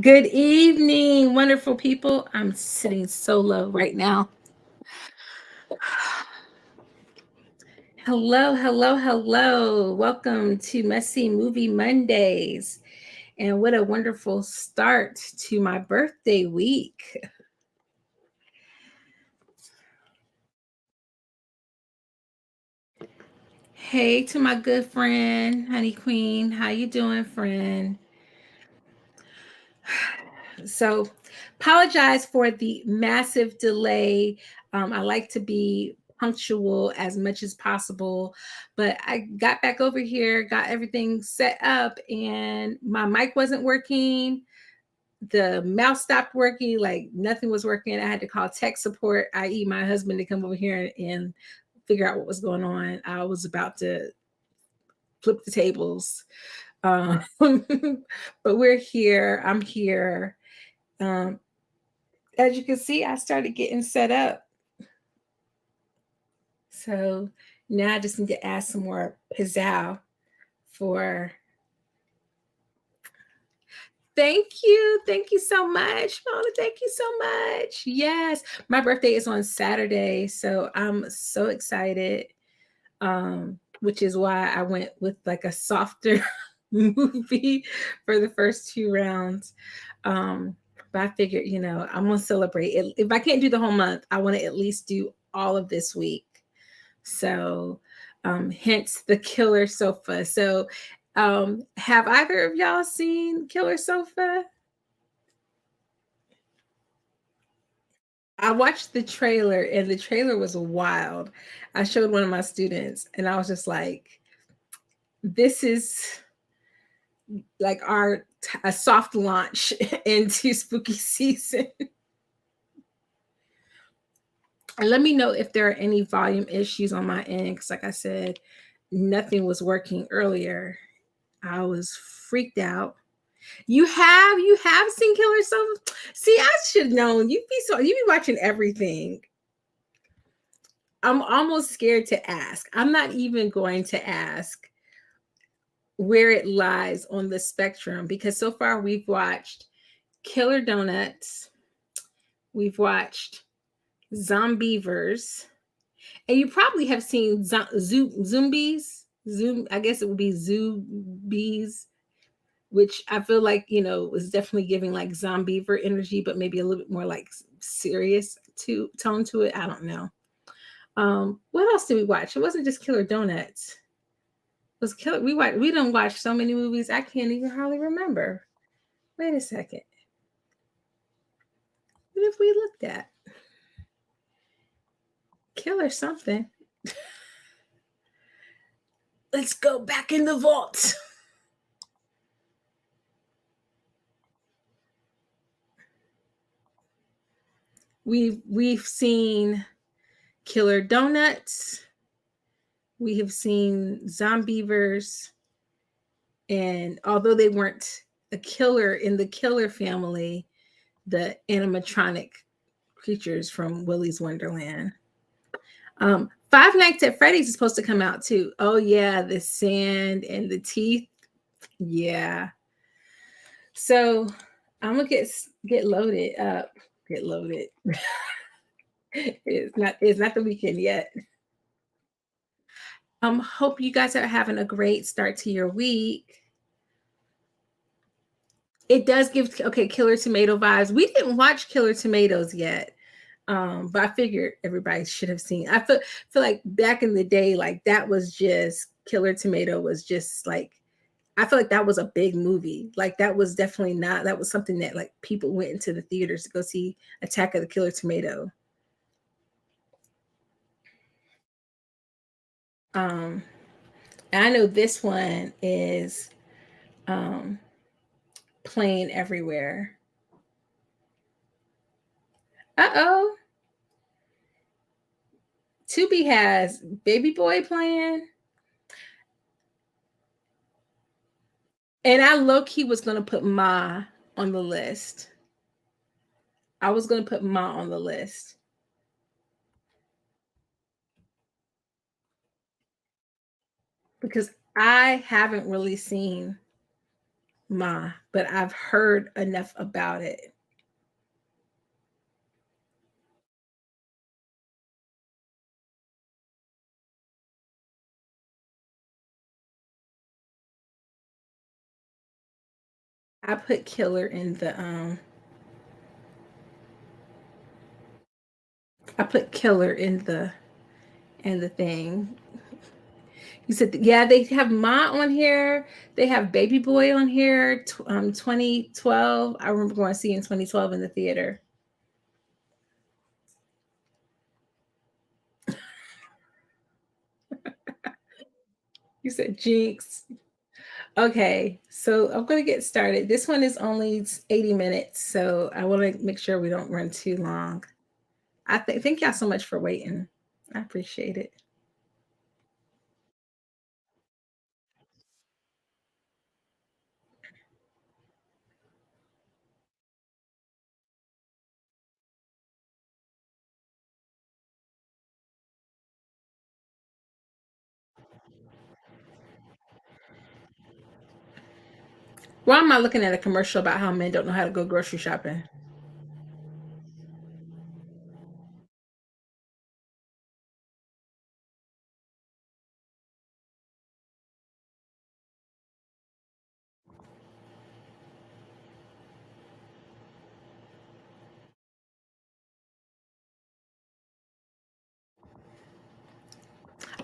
Good evening, wonderful people. I'm sitting so low right now. Hello, hello, hello. Welcome to Messy Movie Mondays. And what a wonderful start to my birthday week. Hey to my good friend, Honey Queen. How you doing, friend? So, apologize for the massive delay. I like to be punctual as much as possible, but I got back over here, got everything set up, and my mic wasn't working. The mouse stopped working, like nothing was working. I had to call tech support, i.e., my husband, to come over here and figure out what was going on. I was about to flip the tables. Um, but we're here. I'm here. Um, as you can see, I started getting set up. So now I just need to add some more pizzazz for. Thank you. Thank you so much, Mona. Thank you so much. Yes. My birthday is on Saturday. So I'm so excited. Which is why I went with like a softer movie for the first two rounds. But I figured, I'm gonna celebrate it. If I can't do the whole month, I want to at least do all of this week. So, hence the Killer Sofa. So, have either of y'all seen Killer Sofa? I watched the trailer, and the trailer was wild. I showed one of my students, and I was just like, "This is like a soft launch into spooky season." And let me know if there are any volume issues on my end, because like I said, nothing was working earlier. I was freaked out. You have seen Killer Sofa? See, I should have known. You be watching everything. I'm almost scared to ask. I'm not even going to ask where it lies on the spectrum, because so far we've watched Killer Donuts, we've watched Zombievers, and you probably have seen Zombies. I guess it would be Zoobies, which I feel like, was definitely giving like Zombiever energy, but maybe a little bit more like serious to tone to it. I don't know. What else did we watch? It wasn't just Killer Donuts. It was Killer. We don't watch so many movies. I can't even hardly remember. Wait a second. What have we looked at? Killer something. Let's go back in the vault. We've seen Killer Donuts. We have seen Zombievers, and although they weren't a killer in the Killer family, the animatronic creatures from Willy's Wonderland. Five Nights at Freddy's is supposed to come out too. Oh yeah, the sand and the teeth. Yeah. So I'm gonna get loaded up. Get loaded. It's not the weekend yet. Hope you guys are having a great start to your week. It does give Killer Tomato vibes. We didn't watch Killer Tomatoes yet. But I figured everybody should have seen. I feel like back in the day, like that was just Killer Tomato was just like, I feel like that was a big movie. Like that was definitely not, that was something that like people went into the theaters to go see Attack of the Killer Tomato. Um, and I know this one is um playing everywhere. Uh-oh. Tubi has Baby Boy playing. And I low key was gonna put Ma on the list. I was gonna put Ma on the list because I haven't really seen Ma, but I've heard enough about it. I put killer in the I put killer in the thing. You said, yeah, they have Ma on here. They have Baby Boy on here. 2012. I remember going to see in 2012 in the theater. You said Jinx. Okay, so I'm going to get started. This one is only 80 minutes, so I want to make sure we don't run too long. Thank y'all so much for waiting. I appreciate it. Why am I looking at a commercial about how men don't know how to go grocery shopping?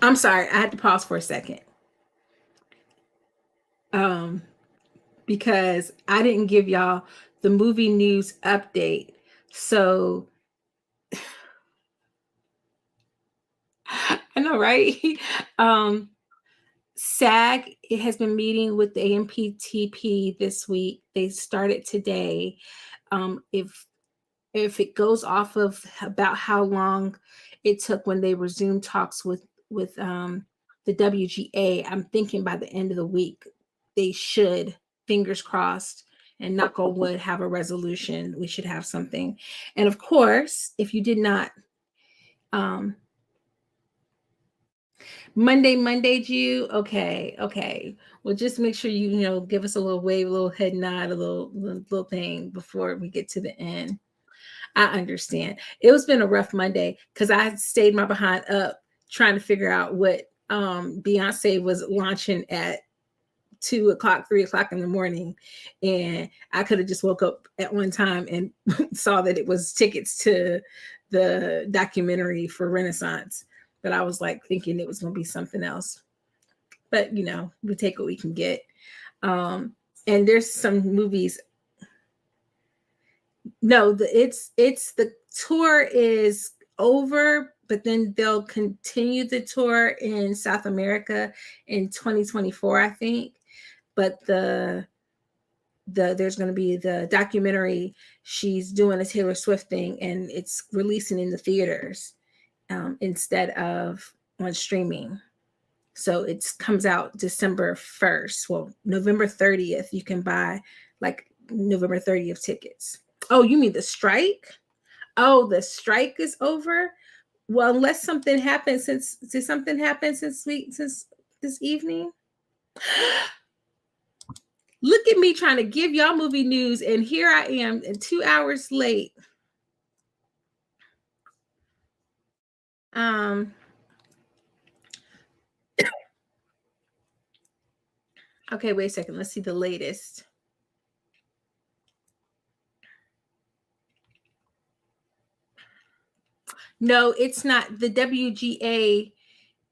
I'm sorry, I had to pause for a second. Um, because I didn't give y'all the movie news update. So I know, right? um, SAG, it has been meeting with the AMPTP this week. They started today. If it goes off of about how long it took when they resumed talks with the WGA, I'm thinking by the end of the week they should, fingers crossed and knock on wood, have a resolution. We should have something. And of course, if you did not um, Monday, Jew. Okay, okay. Well, just make sure you give us a little wave, a little head nod, a little thing before we get to the end. I understand. It was been a rough Monday because I stayed my behind up trying to figure out what Beyonce was launching at 2 o'clock, 3 o'clock in the morning, and I could have just woke up at one time and saw that it was tickets to the documentary for Renaissance. But I was like thinking it was going to be something else. But we take what we can get. Um, and there's some movies. No, it's the tour is over, but then they'll continue the tour in South America in 2024, I think. But there's going to be the documentary. She's doing a Taylor Swift thing, and it's releasing in the theaters instead of on streaming. So it comes out December 1st. Well, November 30th, you can buy like November 30th tickets. Oh, you mean the strike? Oh, the strike is over? Well, unless something happened since did something happen since this evening? Look at me trying to give y'all movie news, and here I am 2 hours late. Um, okay, wait a second. Let's see the latest. No, it's not. The WGA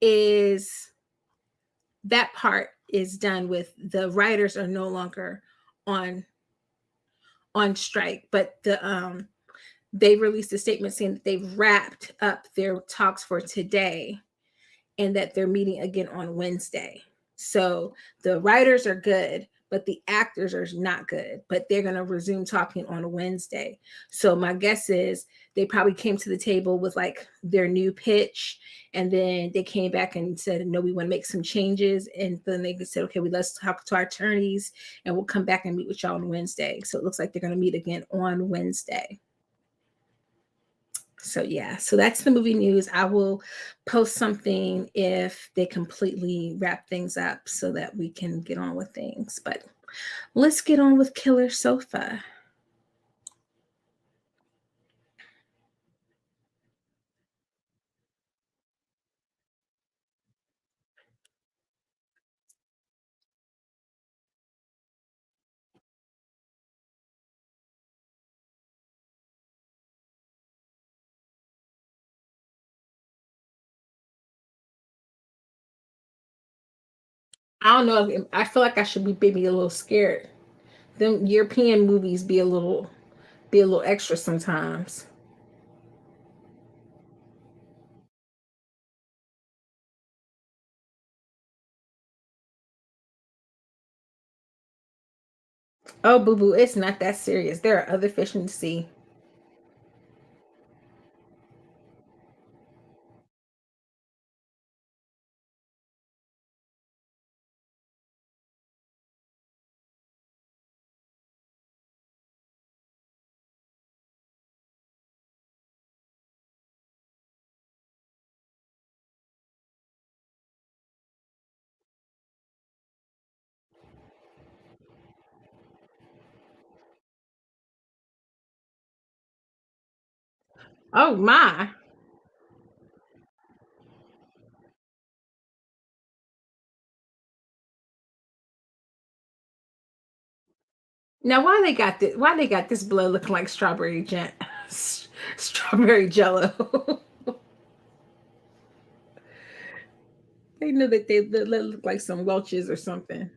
is that part is done with. The writers are no longer on on strike, but they released a statement saying that they've wrapped up their talks for today and that they're meeting again on Wednesday. So the writers are good, but the actors are not good. But they're going to resume talking on Wednesday. So my guess is they probably came to the table with like their new pitch, and then they came back and said, "No, we want to make some changes." And then they said, "Okay, let's talk to our attorneys, and we'll come back and meet with y'all on Wednesday." So it looks like they're going to meet again on Wednesday. So yeah, so that's the movie news. I will post something if they completely wrap things up so that we can get on with things. But Let's get on with Killer Sofa. I don't know if I feel like I should be maybe a little scared. Them European movies be a little extra sometimes. Oh, boo boo, it's not that serious. There are other fish in the sea. Oh my. Now why they got this blood looking like strawberry jello? They knew that they looked like some Welches or something.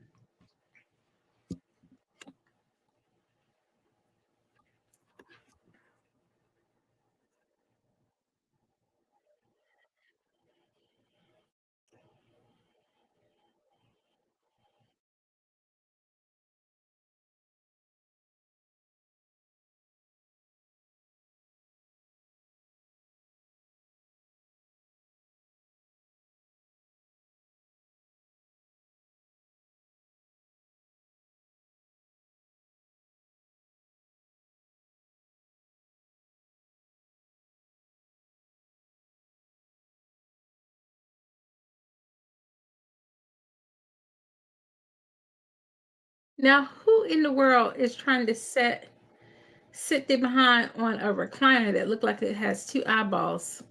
Now, who in the world is trying to sit there behind on a recliner that look like it has two eyeballs?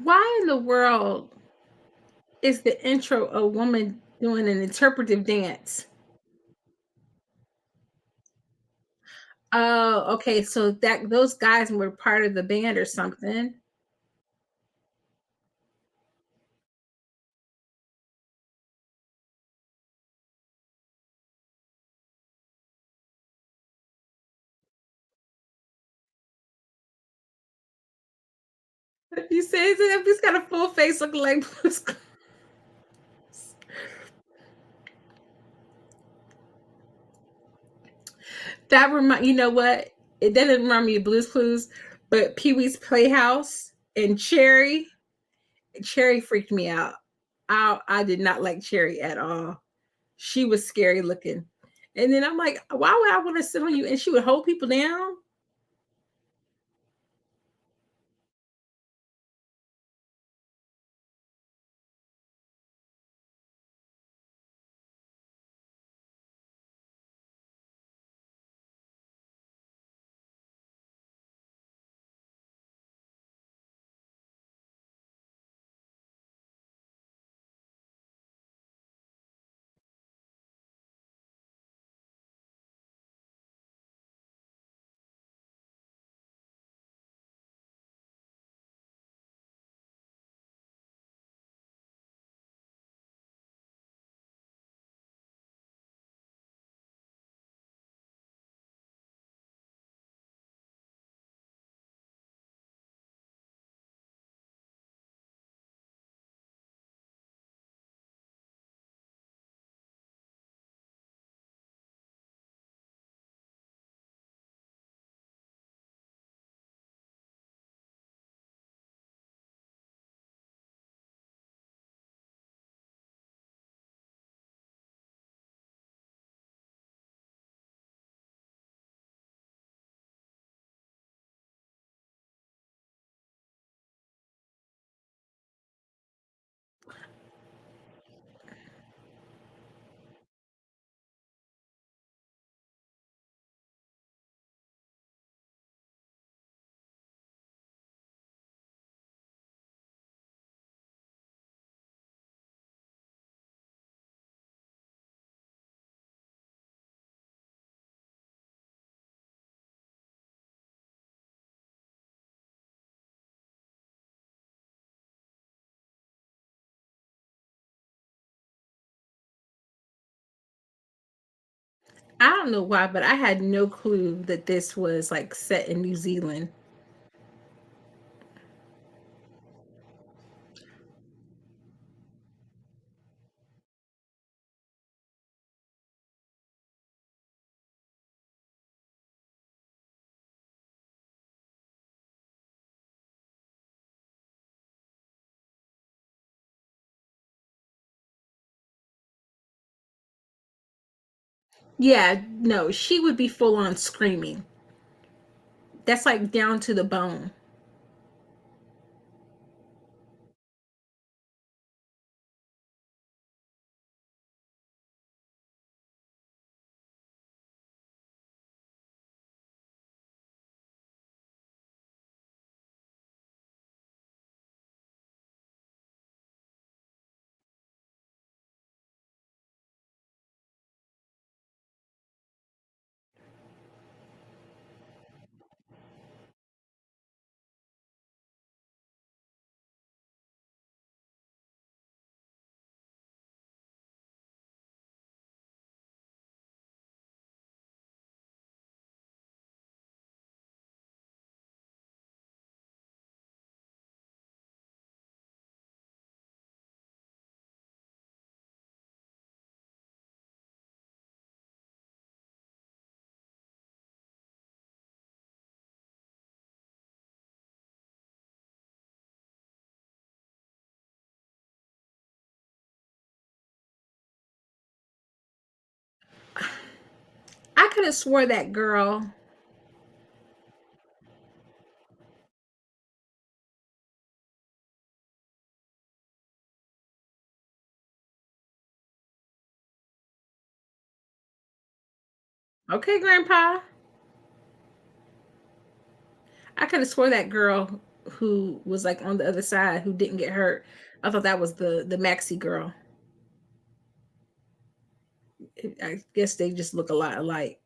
Why in the world is the intro a woman doing an interpretive dance? Oh, okay. So that those guys were part of the band or something. If you say it, if he's got a full face looking like Blue's Clues. That remind you know what? It doesn't remind me of Blue's Clues, but Pee Wee's Playhouse and Cherry. Cherry freaked me out. I did not like Cherry at all. She was scary looking. And then I'm like, why would I want to sit on you? And she would hold people down. I don't know why, but I had no clue that this was like set in New Zealand. Yeah, no, she would be full on screaming. That's like down to the bone. I could have swore that girl. Okay, Grandpa. I could have swore that girl who was like on the other side who didn't get hurt. I thought that was the Maxi girl. I guess they just look a lot alike.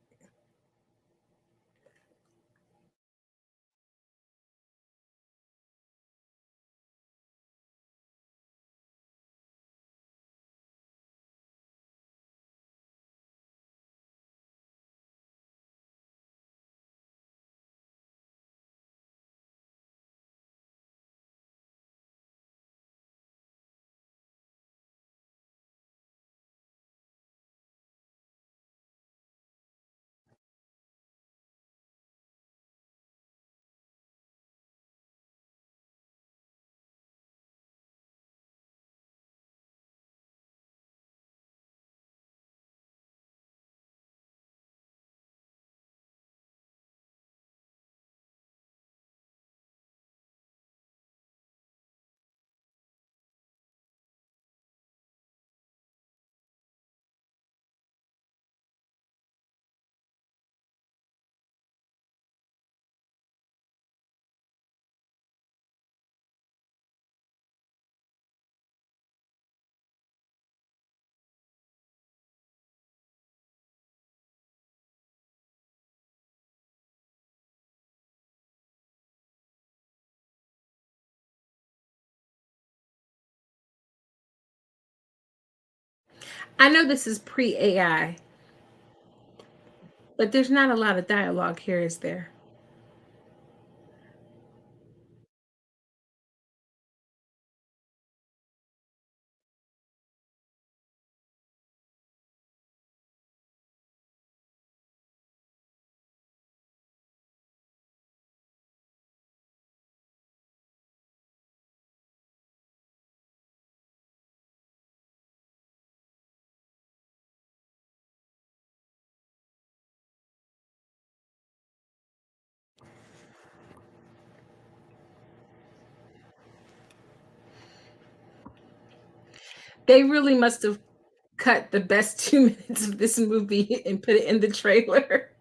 I know this is pre AI, but there's not a lot of dialogue here, is there? They really must have cut the best 2 minutes of this movie and put it in the trailer.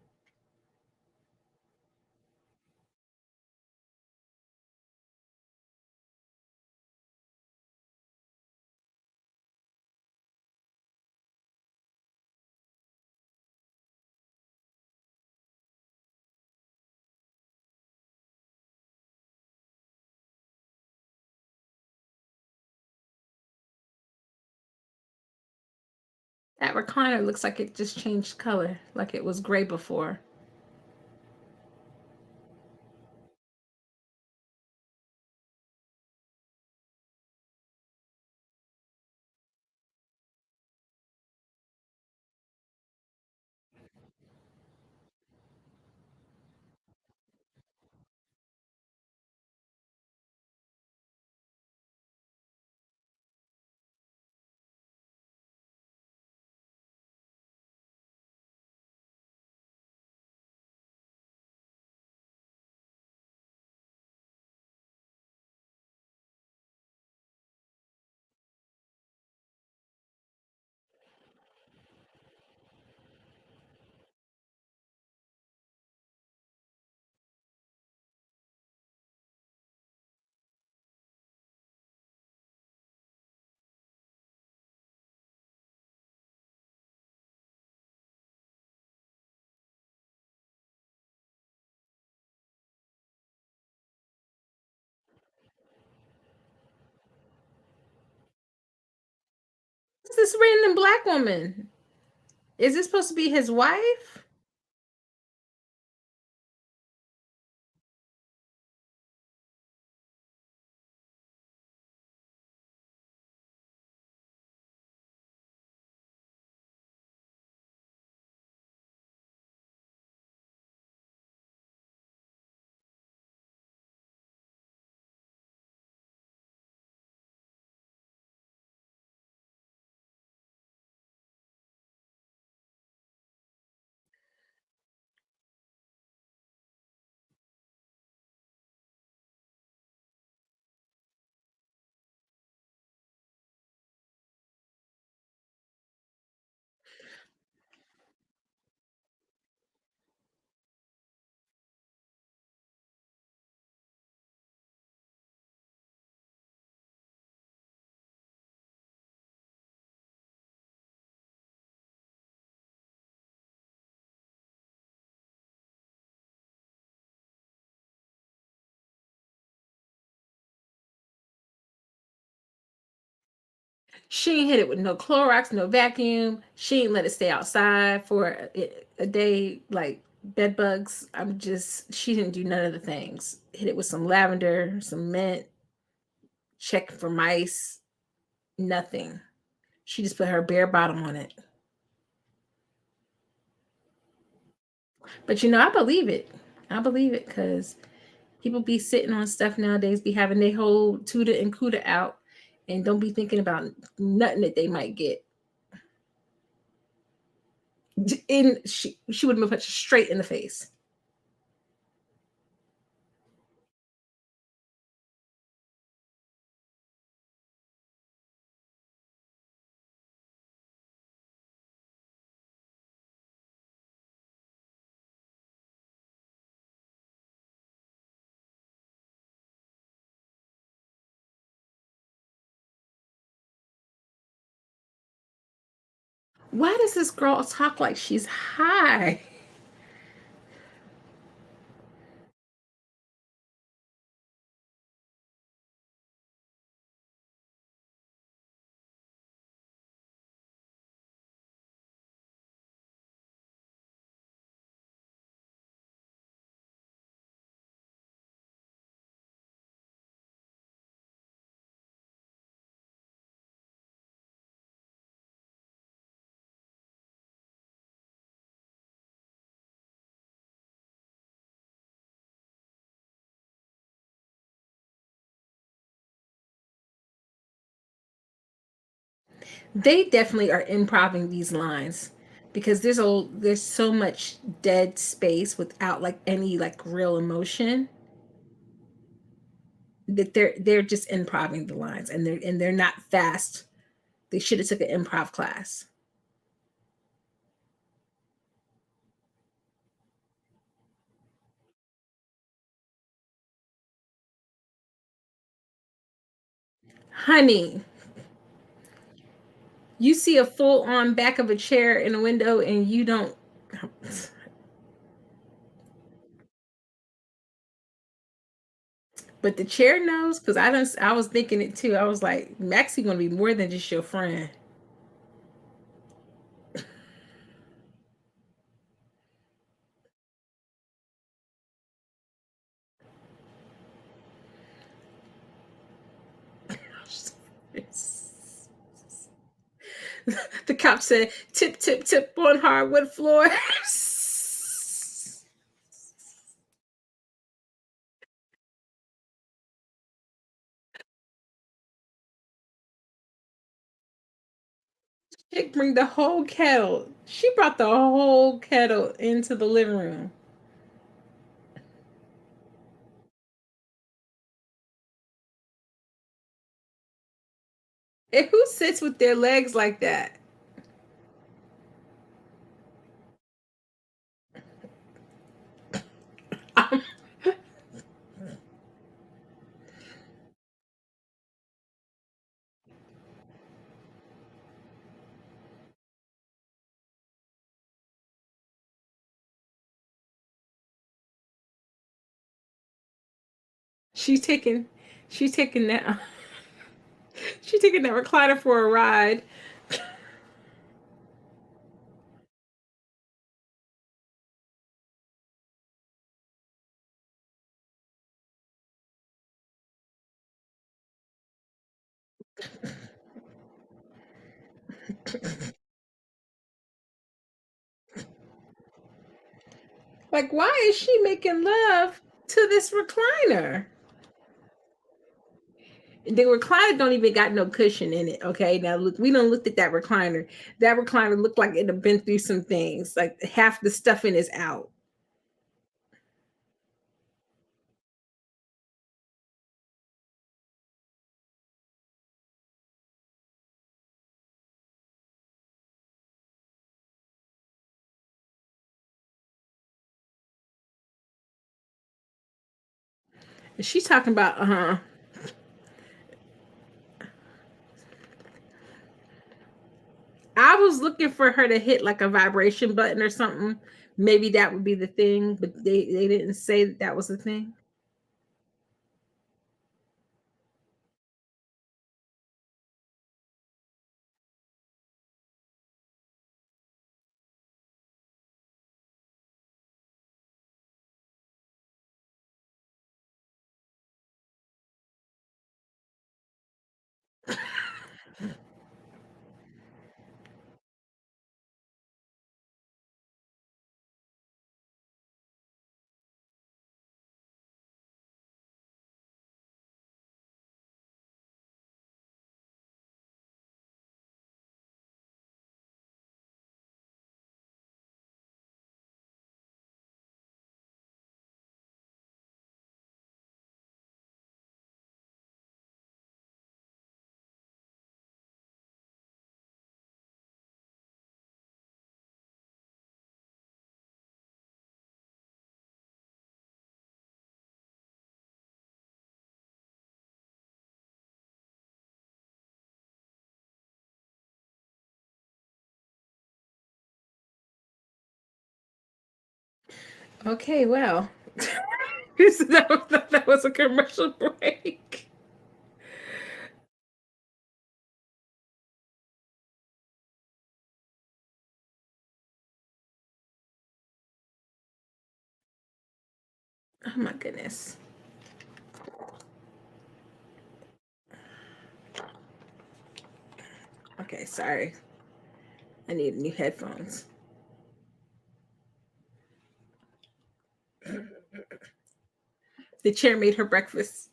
That recliner looks like it just changed color, like it was gray before. What's this random black woman? Is this supposed to be his wife? She ain't hit it with no Clorox, no vacuum. She ain't let it stay outside for a day like bed bugs. She didn't do none of the things. Hit it with some lavender, some mint, check for mice, nothing. She just put her bare bottom on it. But I believe it. I believe it because people be sitting on stuff nowadays, be having their whole Tuda and Cuda out, and don't be thinking about nothing that they might get. She would have been put straight in the face. Why does this girl talk like she's high? They definitely are improving these lines because there's so much dead space without like any like real emotion that they're just improving the lines, and they're not fast. They should have took an improv class. Honey, you see a full on back of a chair in a window and you don't. But the chair knows because I was thinking it too. I was like, Maxie gonna be more than just your friend. The cop said, tip, tip, tip on hardwood floors. Chick bring the whole kettle. She brought the whole kettle into the living room. And who sits with their legs like that? she's taking she's taking that she's taking that recliner for a ride. Like, why is she making love to this recliner? The recliner don't even got no cushion in it. Okay, now look, we don't looked at that recliner. That recliner looked like it had been through some things. Like half the stuffing is out. And she's talking about, I was looking for her to hit like a vibration button or something. Maybe that would be the thing, but they didn't say that that was the thing. Okay, well, that was a commercial break. Oh my goodness. Okay, sorry. I need new headphones. The chair made her breakfast.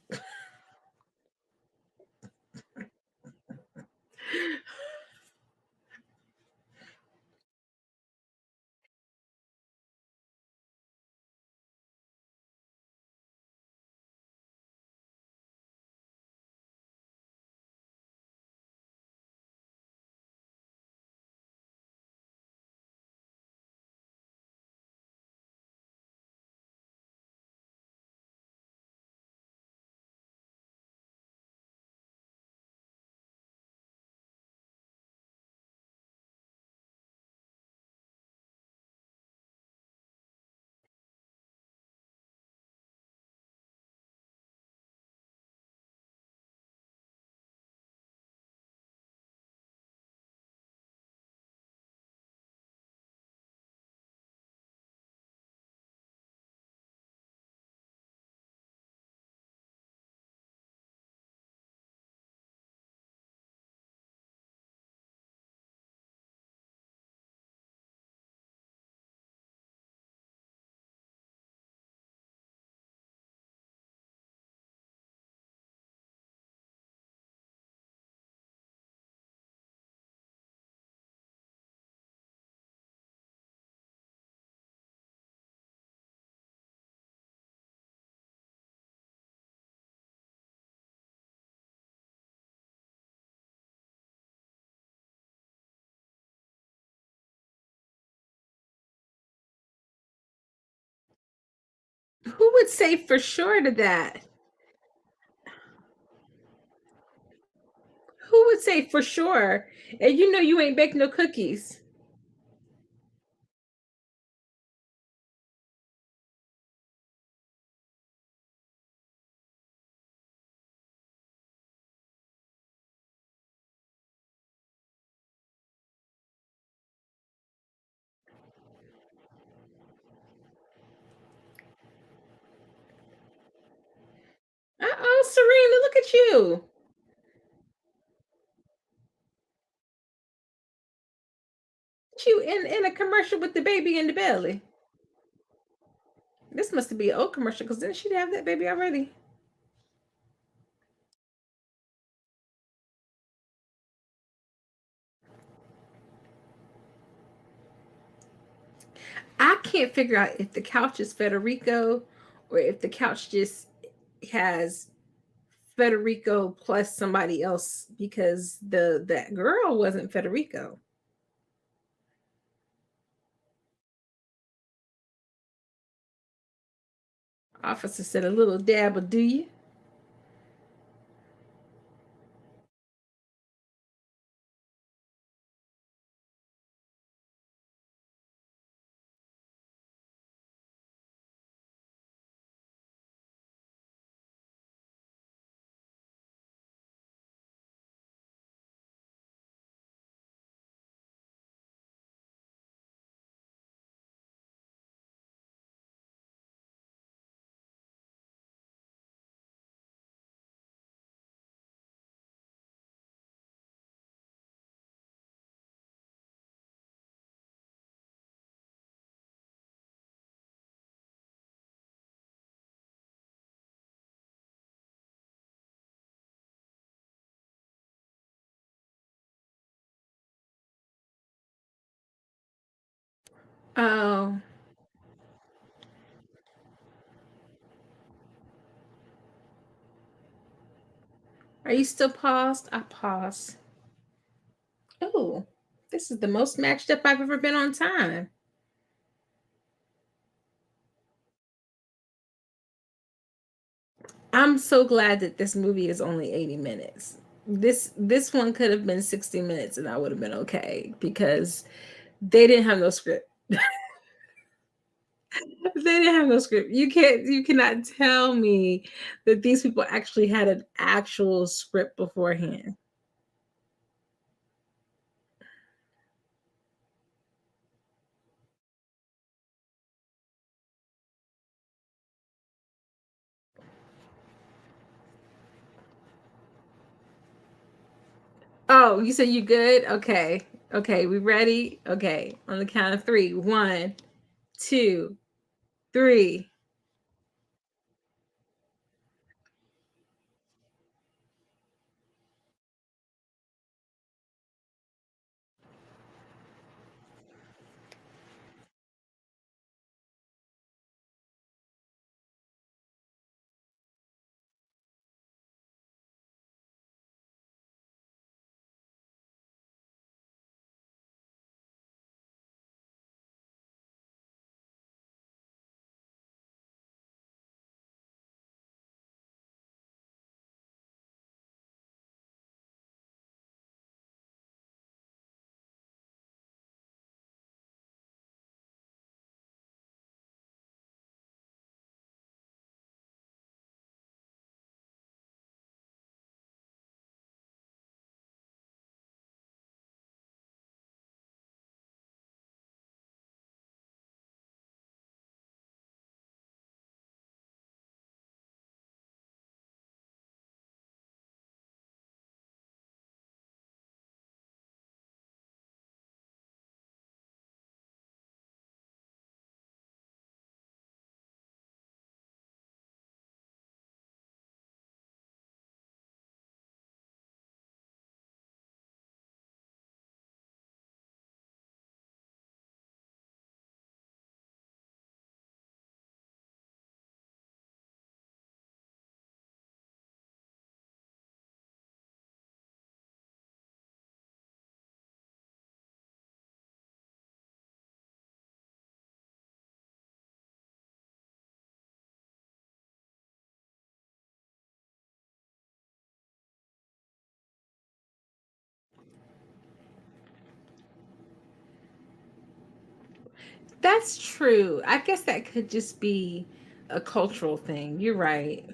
Who would say for sure to that? Who would say for sure? And you know you ain't baked no cookies. Uh-oh, Serena, look at you. You in a commercial with the baby in the belly. This must be an old commercial because didn't she have that baby already? I can't figure out if the couch is Federico or if the couch just has Federico plus somebody else because the that girl wasn't Federico. Officer said a little dab will do you. Oh, are you still paused? I pause. Oh, this is the most matched up I've ever been on time. I'm so glad that this movie is only 80 minutes. This one could have been 60 minutes and I would have been okay because they didn't have no script. They didn't have no script. You cannot tell me that these people actually had an actual script beforehand. Oh, you said you good? Okay. Okay, we ready? Okay. On the count of three. One, two, three. That's true. I guess that could just be a cultural thing. You're right.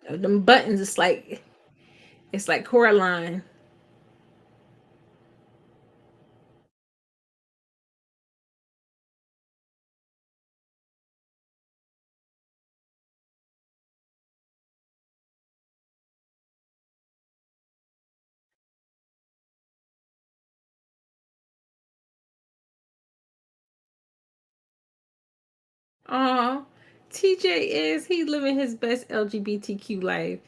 Them buttons, it's like Coraline. Oh, TJ is he living his best LGBTQ life.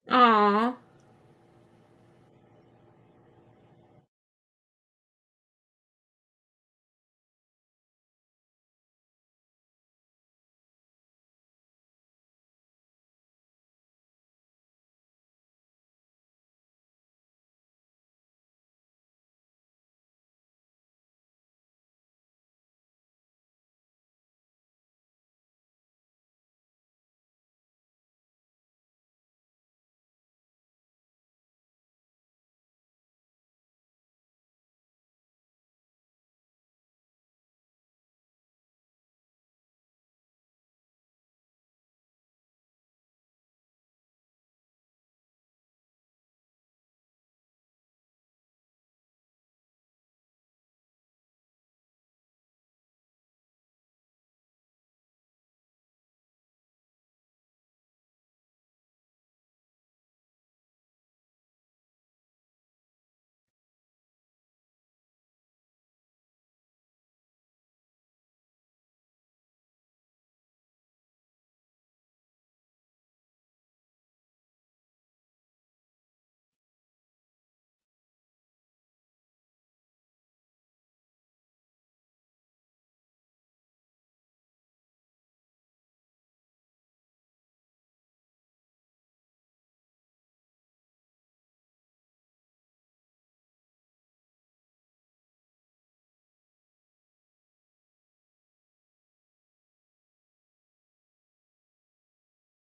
Oh,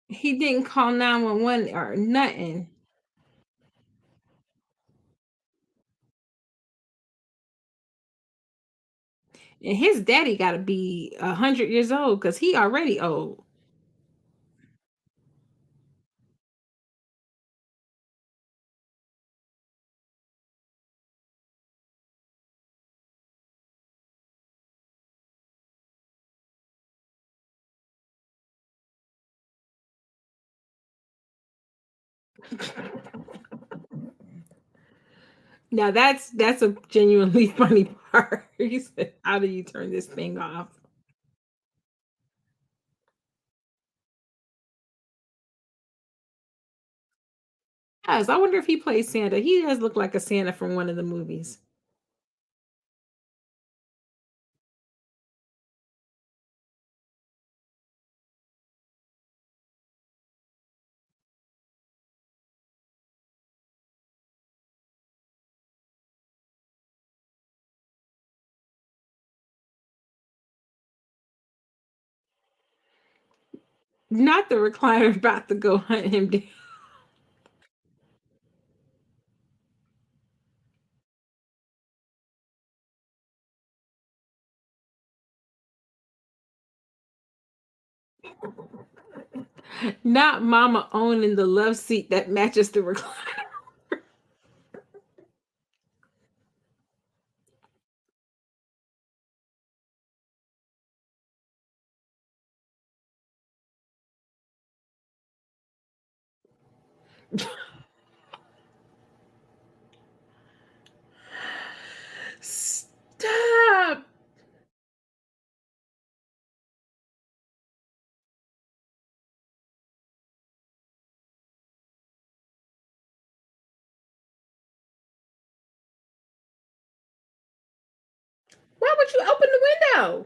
he didn't call 911 or nothing. And his daddy got to be 100 years old because he already old. Now that's a genuinely funny part. He said, "How do you turn this thing off?" Yes, I wonder if he plays Santa. He does look like a Santa from one of the movies. Not the recliner about to go hunt him down. Not mama owning the love seat that matches the recliner. Stop. Why would you open the window?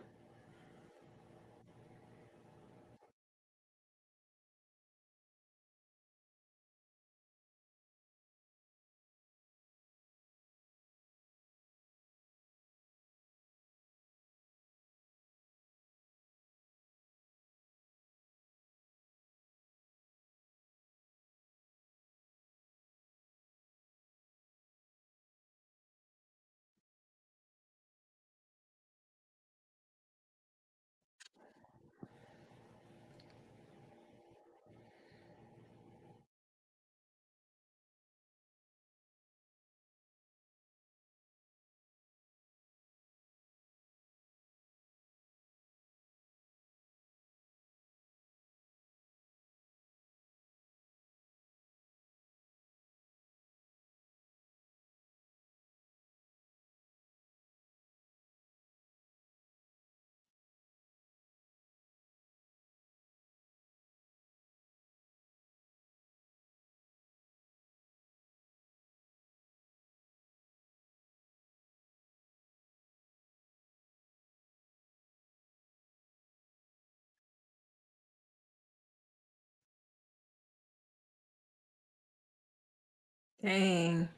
Dang.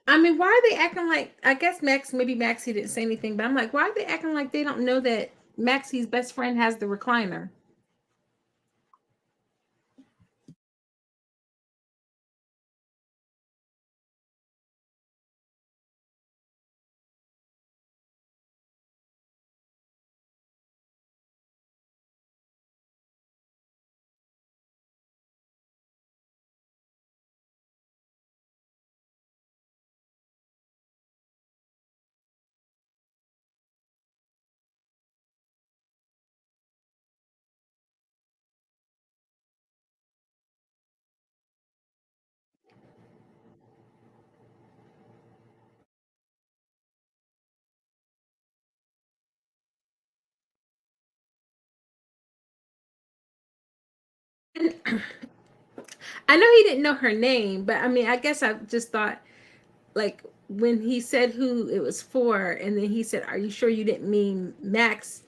I mean, why are they acting like, I guess Max, maybe Maxie didn't say anything, but I'm like, why are they acting like they don't know that Maxie's best friend has the recliner? I know he didn't know her name, but I mean, I guess I just thought, like, when he said who it was for, and then he said, "Are you sure you didn't mean Max?"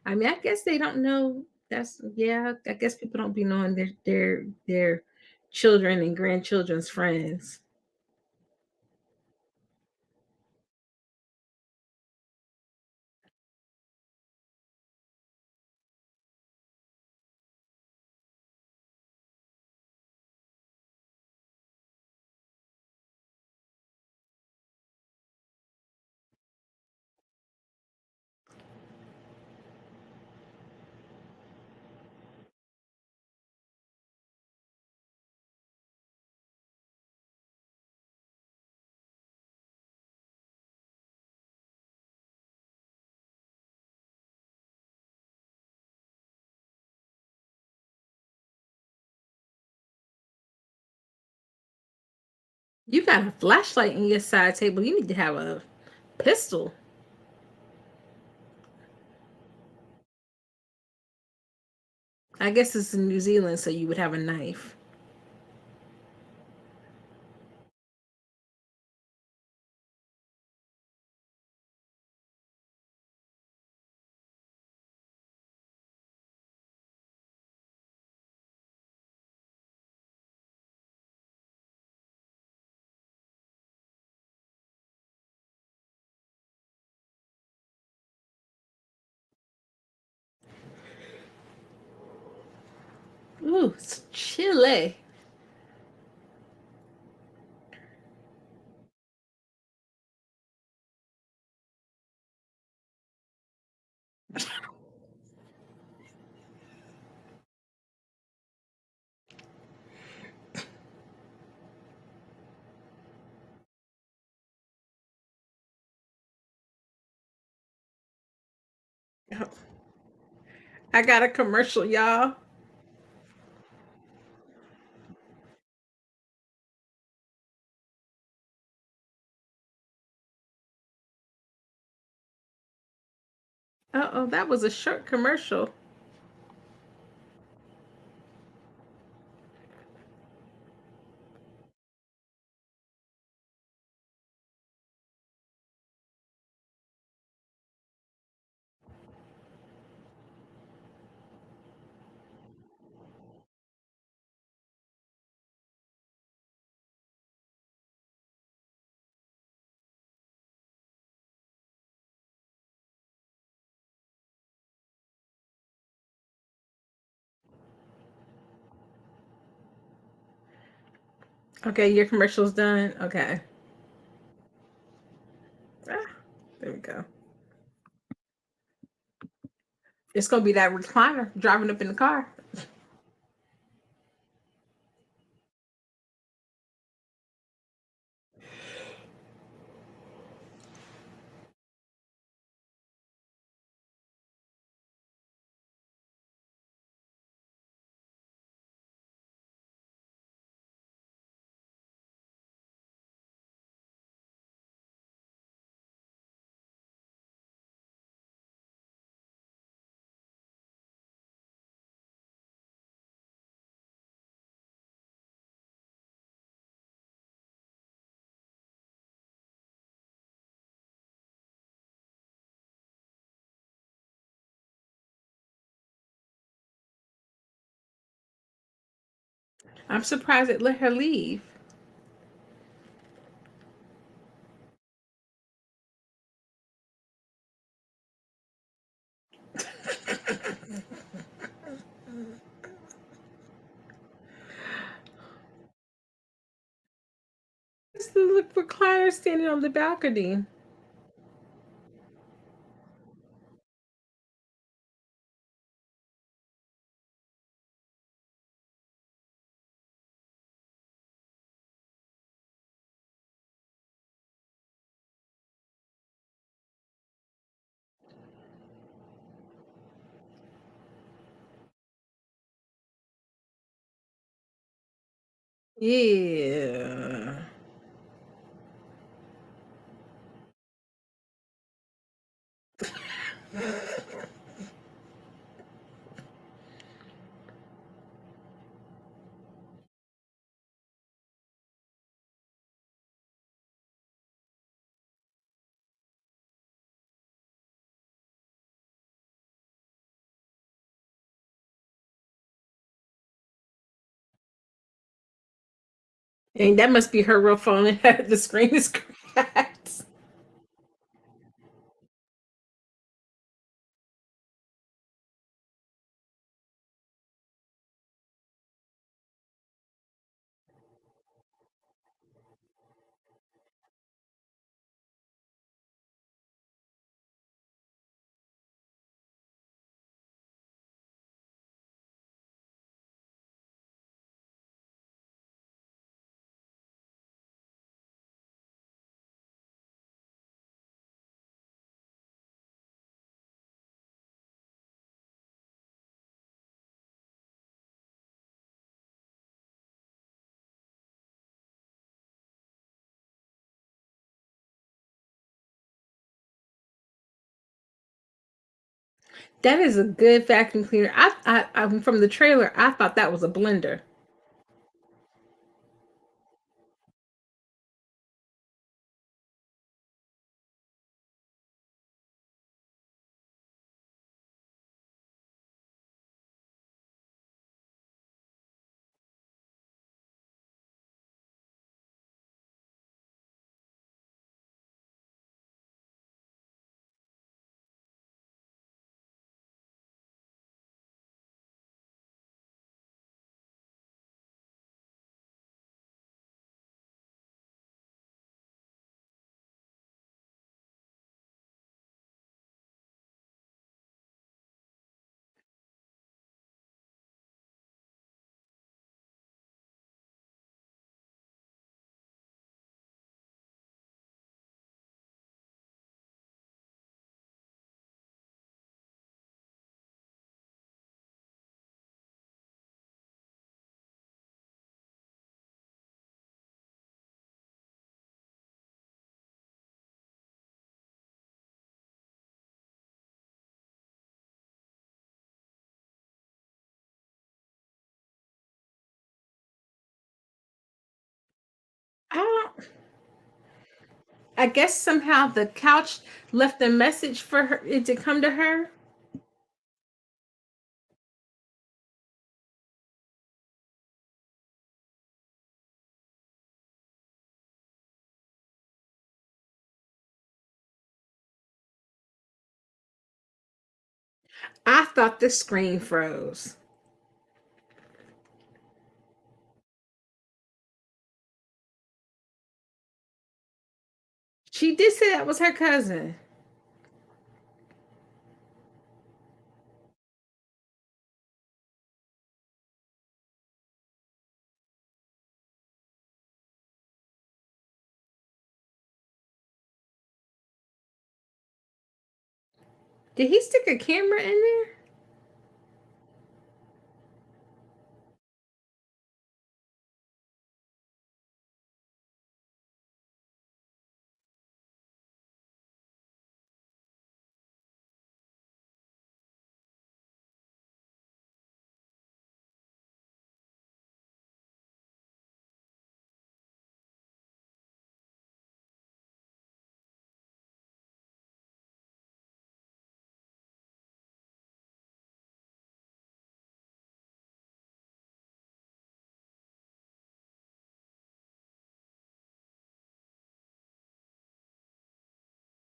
I mean, I guess they don't know. That's, yeah. I guess people don't be knowing their children and grandchildren's friends. You got a flashlight in your side table. You need to have a pistol. I guess it's in New Zealand, so you would have a knife. Ooh, it's chilly. I got a commercial, y'all. Uh oh, that was a short commercial. Okay, your commercial's done. Okay. Ah, there we go. It's gonna be that recliner driving up in the car. I'm surprised it let her leave. It's the recliner standing on the balcony. Yeah. And that must be her real phone. The screen is cracked. That is a good vacuum cleaner. I'm from the trailer. I thought that was a blender. I don't. I guess somehow the couch left a message for her it to come to her. I thought the screen froze. She did say that was her cousin. Did he stick a camera in there?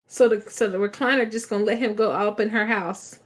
So the recliner just gonna let him go up in her house.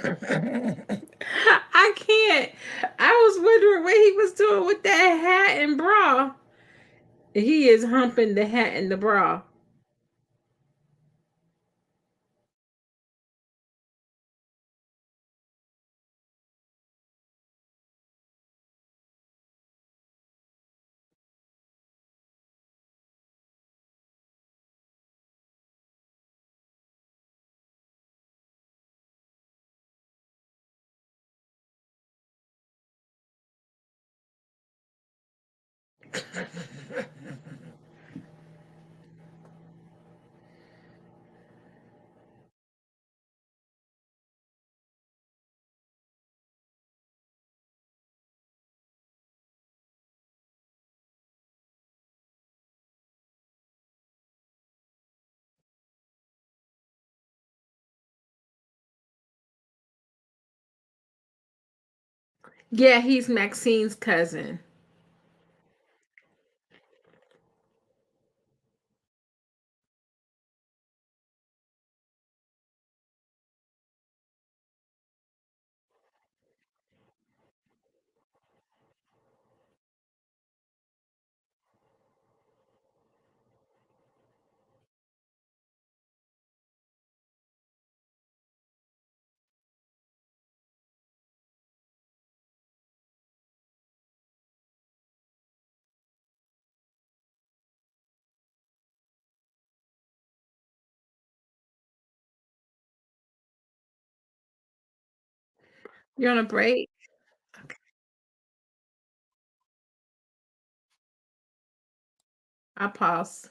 I can't. I was wondering what he was doing with that hat and bra. He is humping the hat and the bra. Yeah, he's Maxine's cousin. You're on a break? Okay. I pause.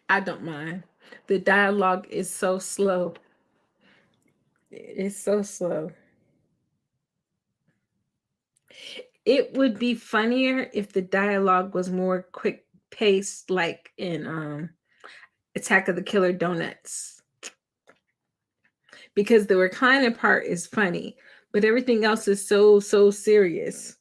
I don't mind. The dialogue is so slow. It's so slow. It would be funnier if the dialogue was more quick paced, like in Attack of the Killer Donuts, because the recliner part is funny, but everything else is so serious.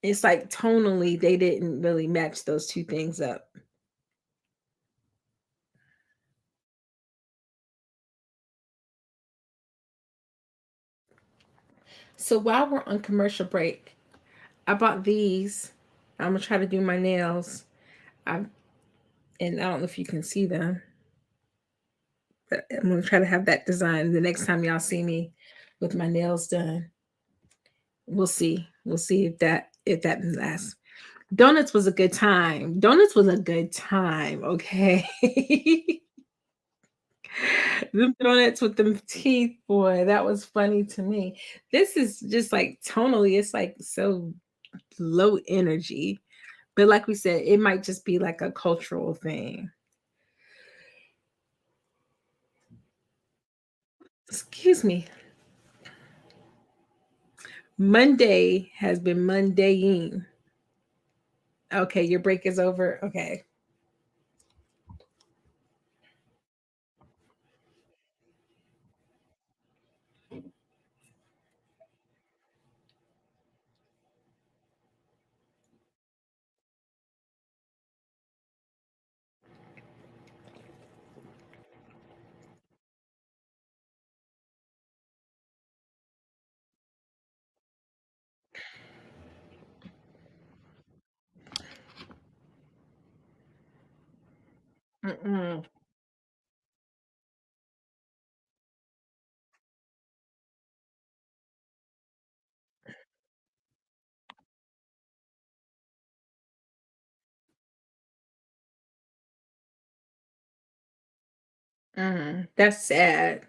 It's like tonally they didn't really match those two things up. So while we're on commercial break, I bought these. I'm gonna try to do my nails. I and I don't know if you can see them, but I'm gonna try to have that design the next time y'all see me with my nails done. We'll see. We'll see if that lasts. Donuts was a good time. Donuts was a good time. Okay. Them donuts with them teeth, boy, that was funny to me. This is just like tonally, it's like so low energy. But like we said, it might just be like a cultural thing. Excuse me. Monday has been Mondaying. Okay, your break is over. Okay. Mm-mm. That's sad.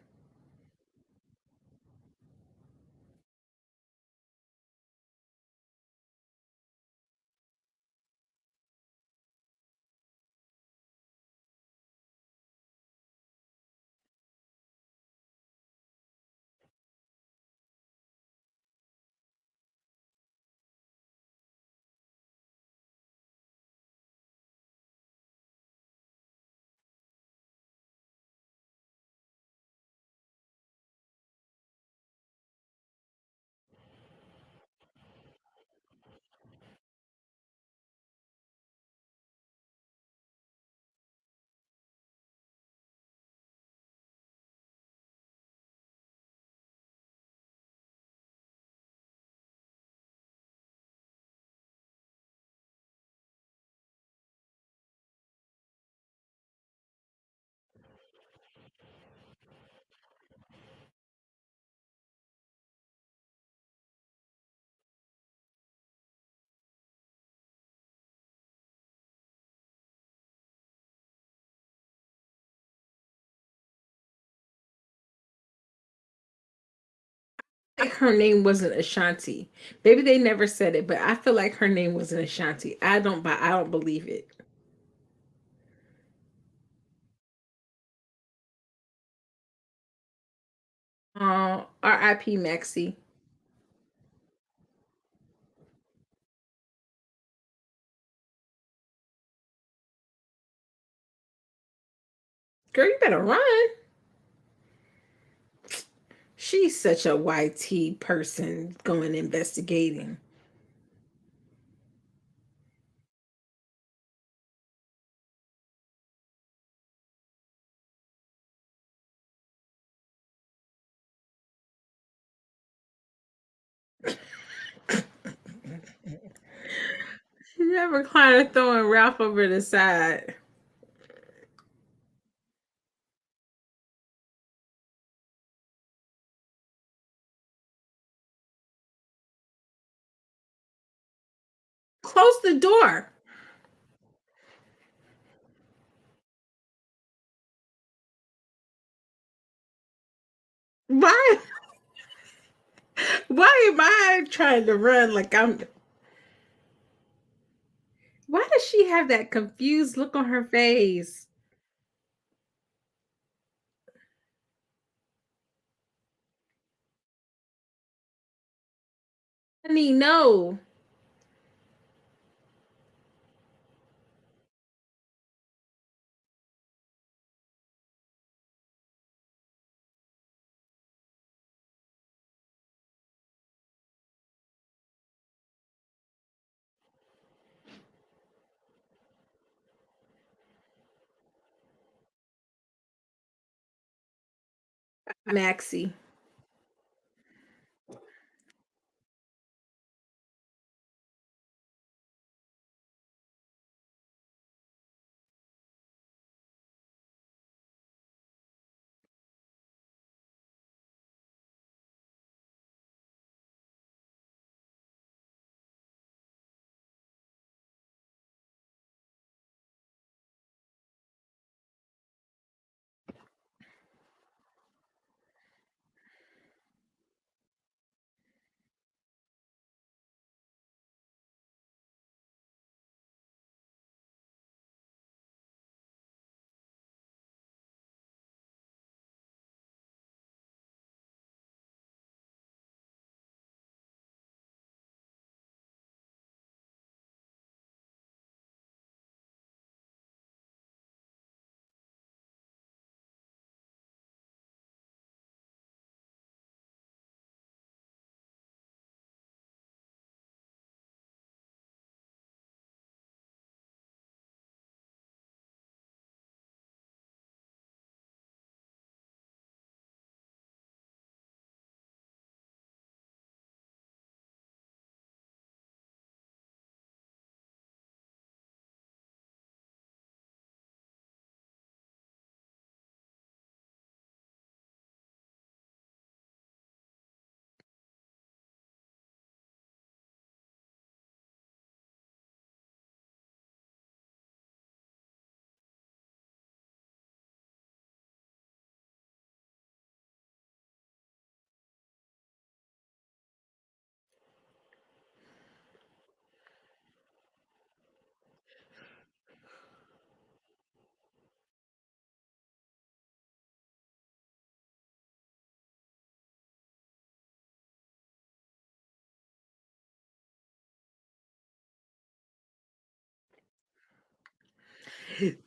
Like her name wasn't Ashanti. Maybe they never said it, but I feel like her name wasn't Ashanti. I don't believe it. R.I.P. Maxie. Girl, you better run. She's such a YT person going investigating. She never kind of throwing Ralph over the side. Close the door. Why why am I trying to run like I'm why does she have that confused look on her face? Honey, no. Maxie.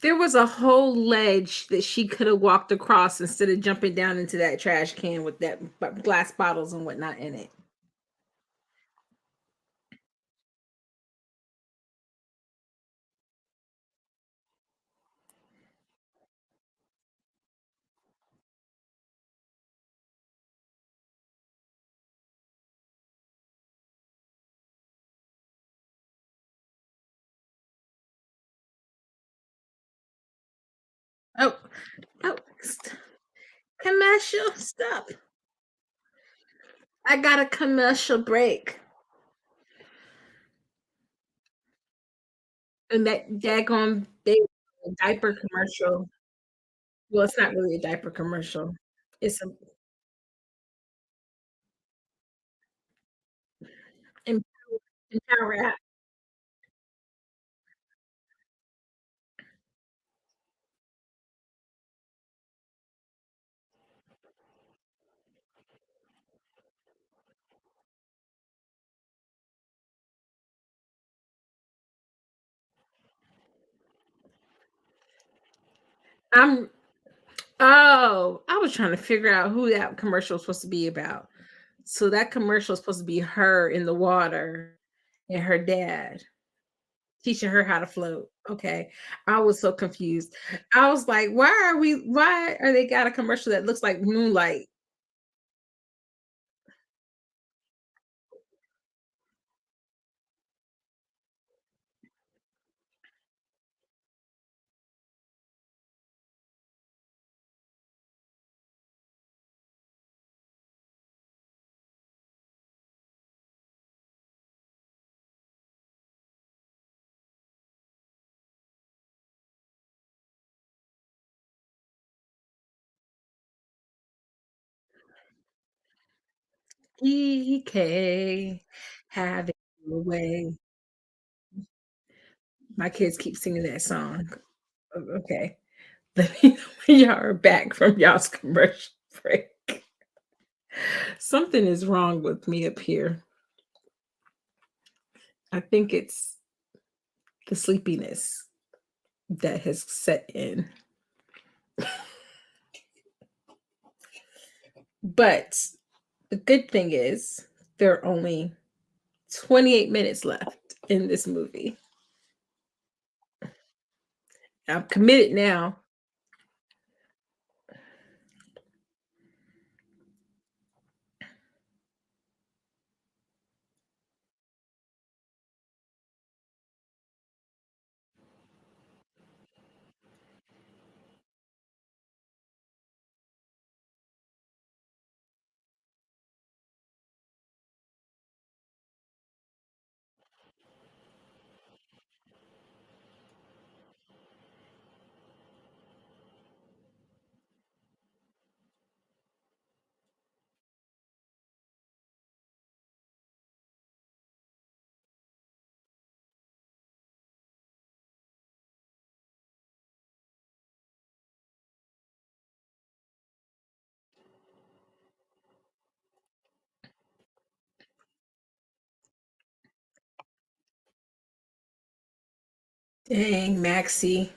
There was a whole ledge that she could have walked across instead of jumping down into that trash can with that glass bottles and whatnot in it. Oh, oh, commercial, stop. I got a commercial break. And that daggone big diaper commercial. Well, it's not really a diaper commercial. It's a em Empower app. I'm oh, I was trying to figure out who that commercial was supposed to be about. So that commercial is supposed to be her in the water and her dad teaching her how to float. Okay. I was so confused. I was like, why are they got a commercial that looks like Moonlight? EK, have it your way. My kids keep singing that song. Okay. Let me know when y'all are back from y'all's commercial break. Something is wrong with me up here. I think it's the sleepiness that has set in. But the good thing is there are only 28 minutes left in this movie. I'm committed now. Dang, Maxie.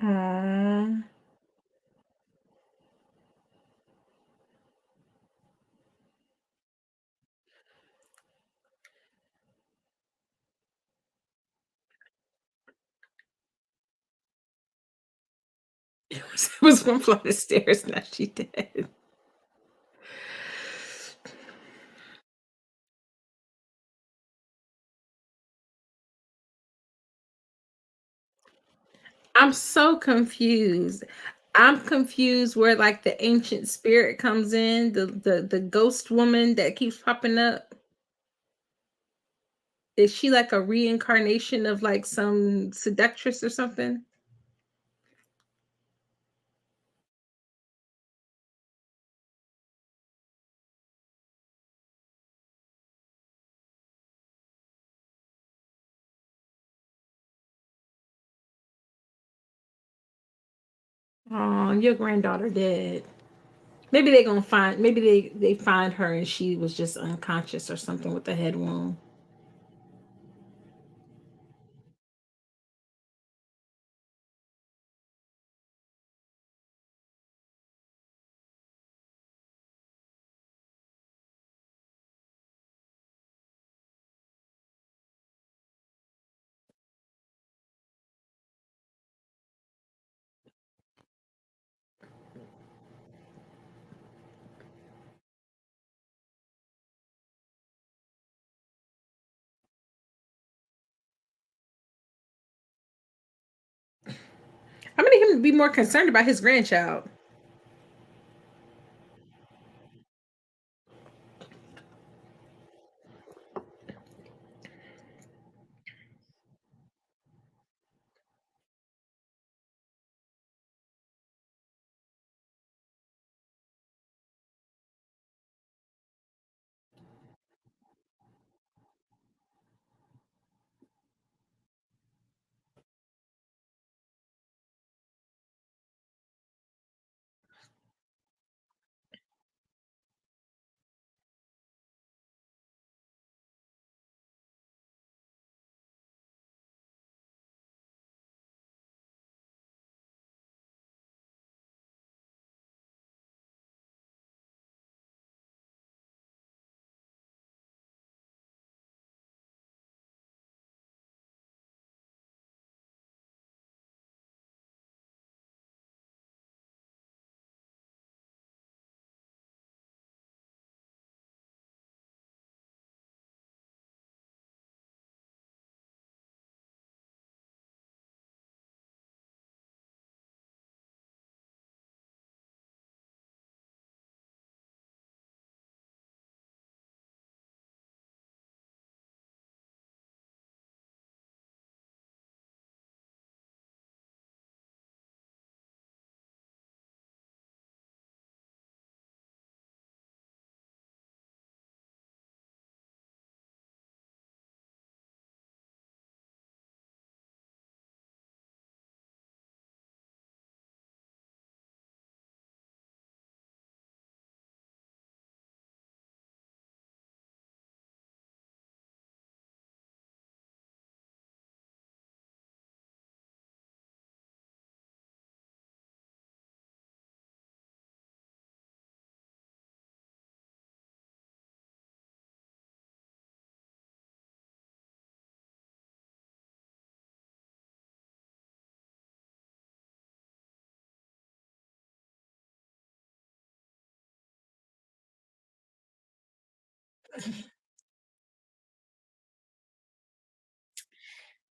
Aw. It was one flight of stairs, now she dead. I'm so confused. I'm confused where, like, the ancient spirit comes in, the ghost woman that keeps popping up. Is she like a reincarnation of, like, some seductress or something? Oh, your granddaughter dead. Maybe they gonna find maybe they find her and she was just unconscious or something with a head wound. I'm gonna him be more concerned about his grandchild.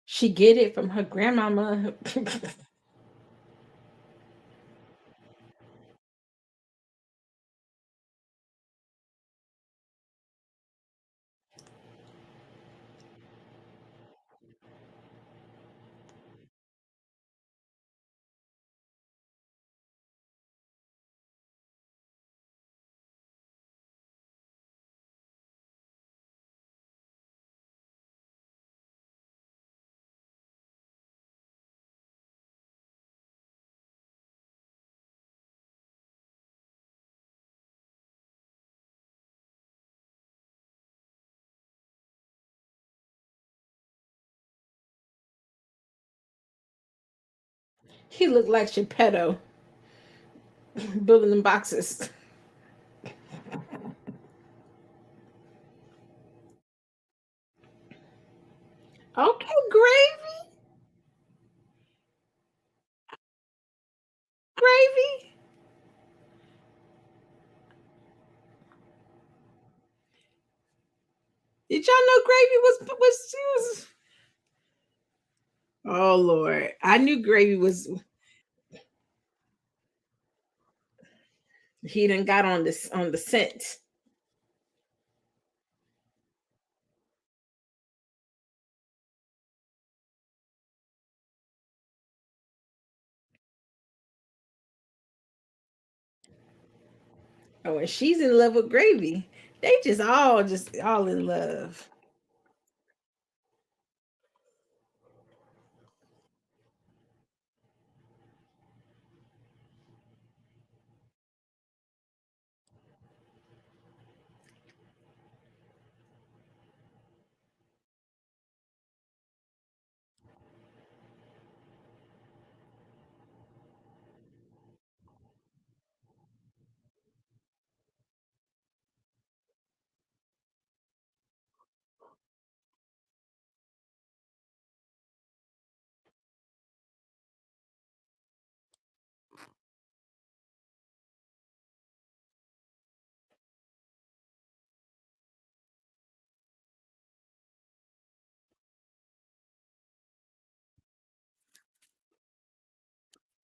She get it from her grandmama. He looked like Geppetto building them boxes. Okay, gravy, gravy. Did y'all know gravy was she was? Oh Lord, I knew gravy was. He done got on this on the scent. Oh, and she's in love with gravy. They just all in love.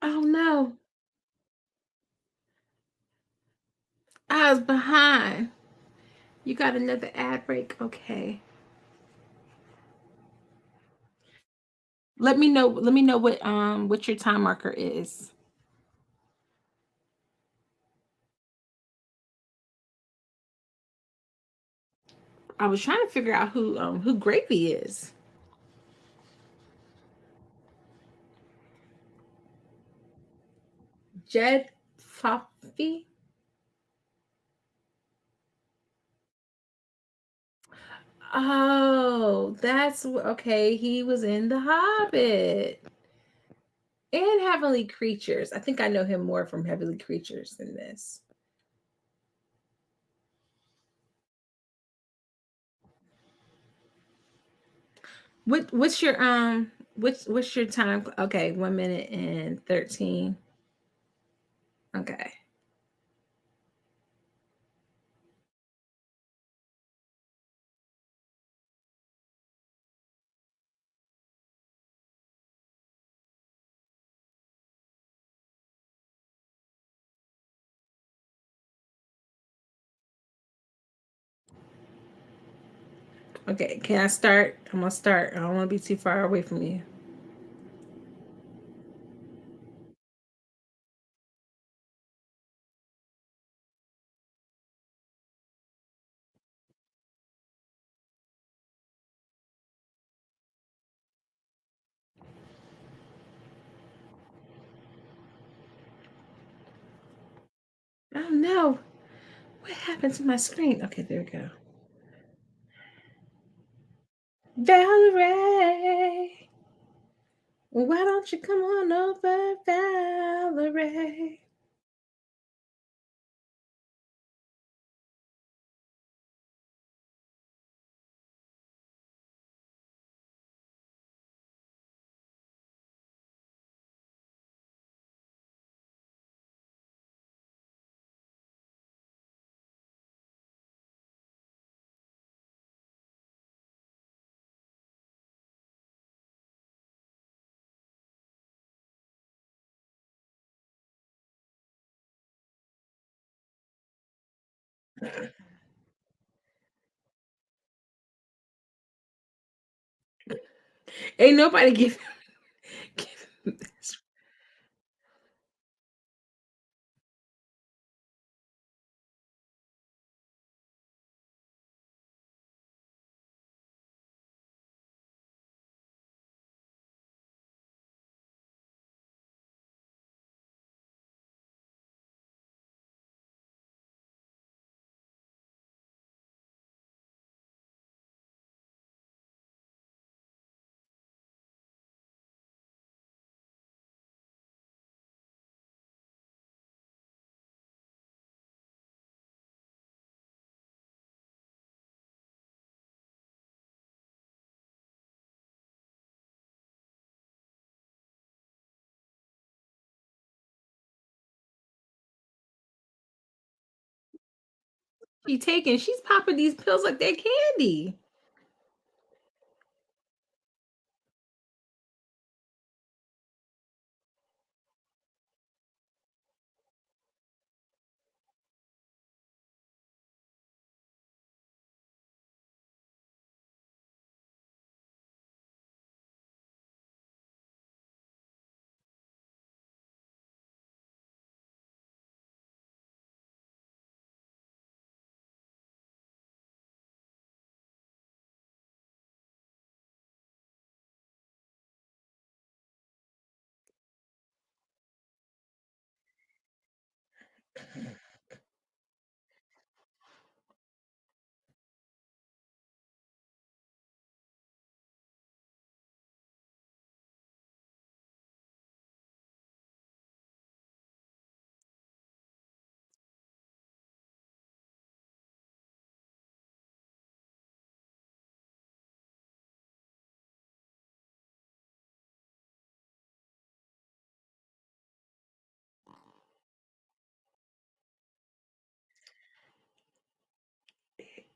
Oh no, I was behind. You got another ad break. Okay. Let me know. Let me know what your time marker is. I was trying to figure out who Gravy is. Jed Foffy. Oh, okay. He was in The Hobbit and Heavenly Creatures. I think I know him more from Heavenly Creatures than this. What's your what's your time? Okay, 1 minute and 13. Okay. Okay. Can I start? I'm gonna start. I don't want to be too far away from you. Oh no! What happened to my screen? Okay, there we go. Valerie, why don't you come on over, Valerie? Ain't nobody give him this. She's popping these pills like they're candy.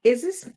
Is this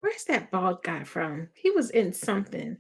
where's that bald guy from? He was in something.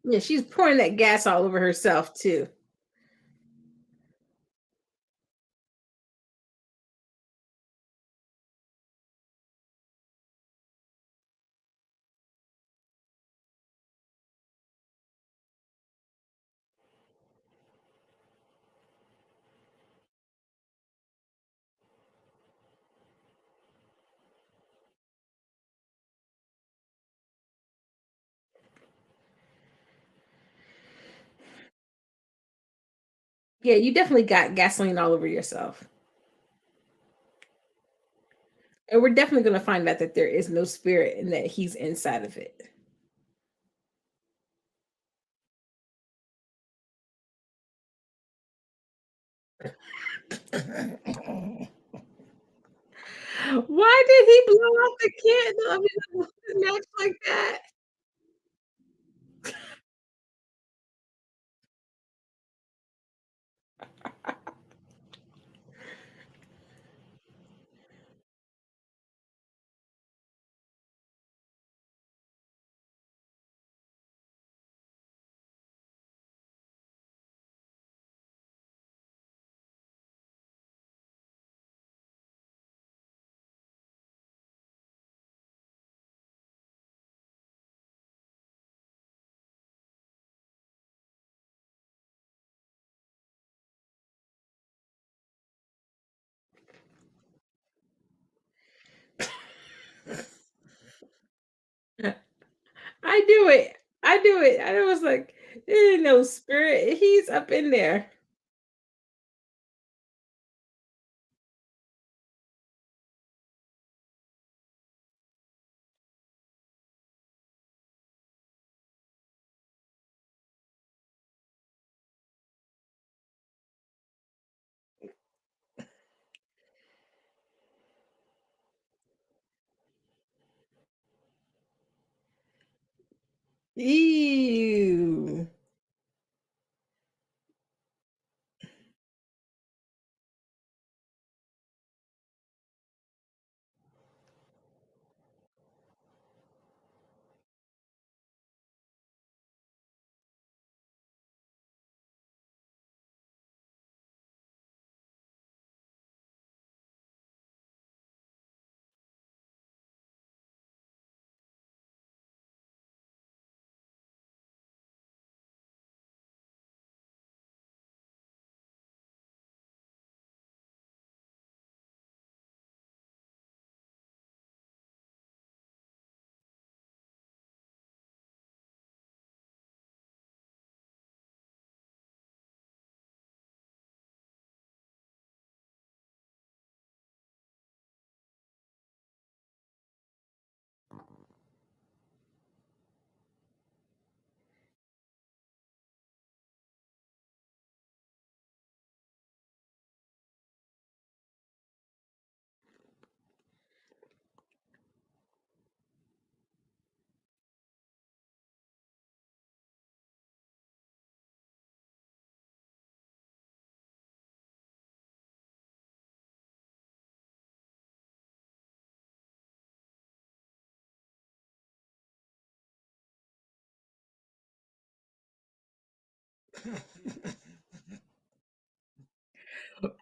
Yeah, she's pouring that gas all over herself too. Yeah, you definitely got gasoline all over yourself. And we're definitely gonna find out that there is no spirit and that he's inside of it. Why did he blow out the candle? I mean, match like that? I do it. I do it. I was like, there ain't no spirit. He's up in there. Ew.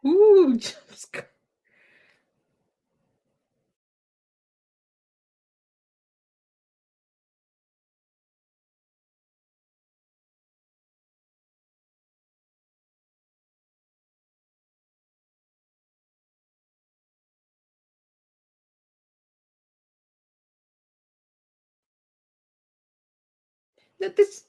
Ooh, jump scare. This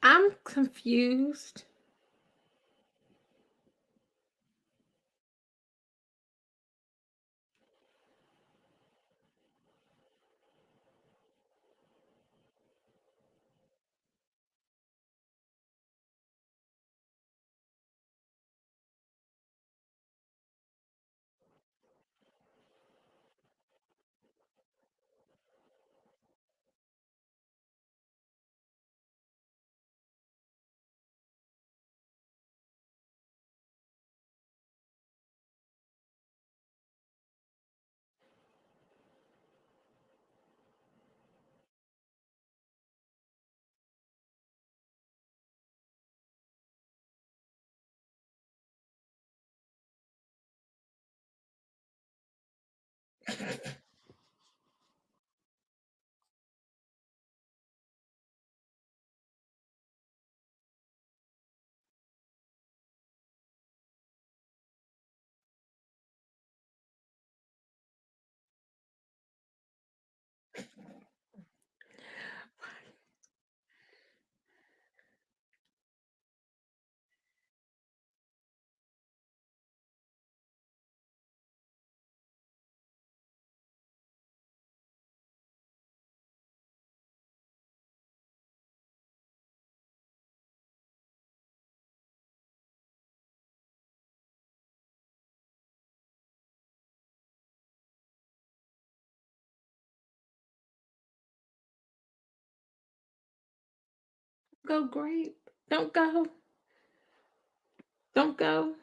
I'm confused. Go great. Don't go. Don't go.